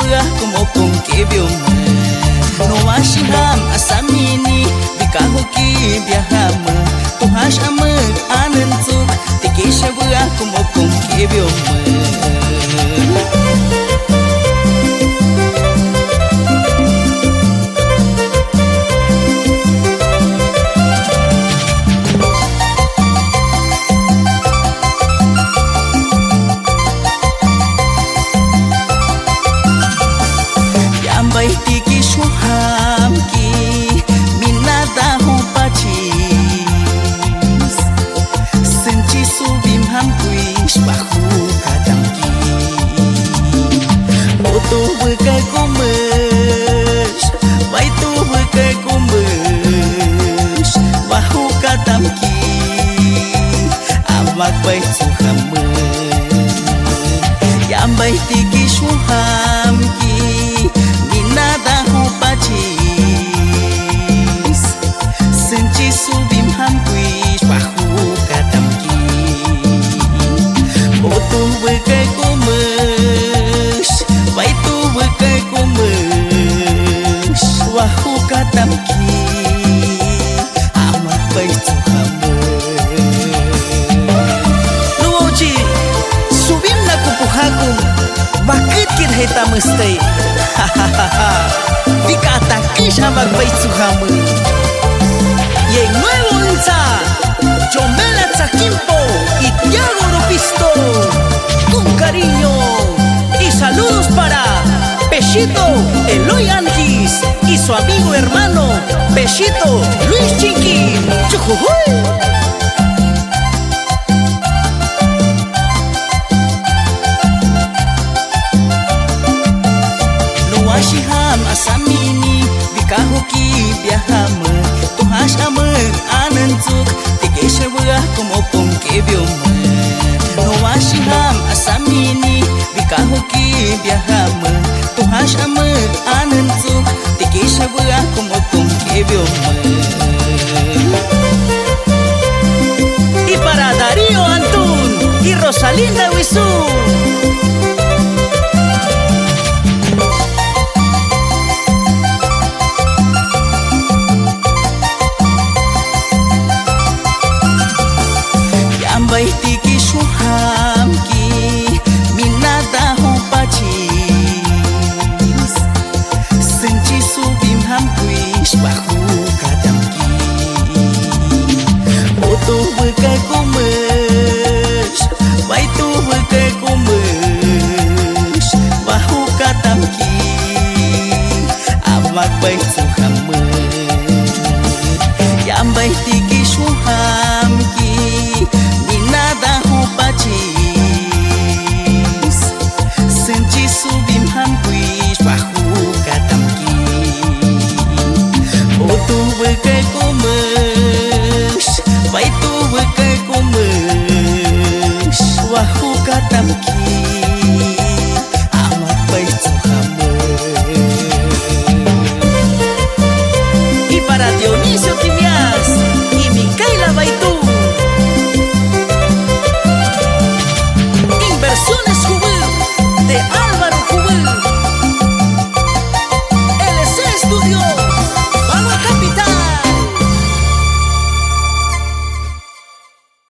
belah como con que vio no ashiham asamini bikahuki biahama tu hashama anantuk tikisha belah como con que vio tiki shuham ki minada hu pachis senchi subim ham kuish bahu kadam ki moto bekai kumesh bai tu bekai kumesh bahu kadam ki amak bai suham yam bai tiki shuham ki nada hu pachis senchi subim ham kuish bahu kadam ki botu bekai kumesh bai tu bekai kumesh bahu kadam ki amat bai tuham nuoji subim na kupuhakum bakit kin heta mesti Dikata kisha magbaitu hamu Ye nuevo unza Chomela Tzakimpo y Tiago Ropisto Con cariño y saludos para Pechito Eloy Anguis y su amigo hermano Pechito Luis Chinqui Chujujuy Ashiham asamini bikahuki biahama tu hashama anantuk tikesha belah como con que vio no ashiham asamini bikahuki biahama tu hashama anantuk tikesha belah como con que vio y para Darío Antún y Rosalinda Huizú tiki shuham ki minada hu pachis senchi subim ham kuish bahu kadam ki botu bekai kumesh bai tu bekai kumesh bahu kadam ki amak bai tuham yam bai tiki shuham ki nada hu pachis senchi subim ham kuish bahu kadam ki botu bekai kumesh bai tu bekai kumesh bahu kadam ki amat bai tuham y para Dios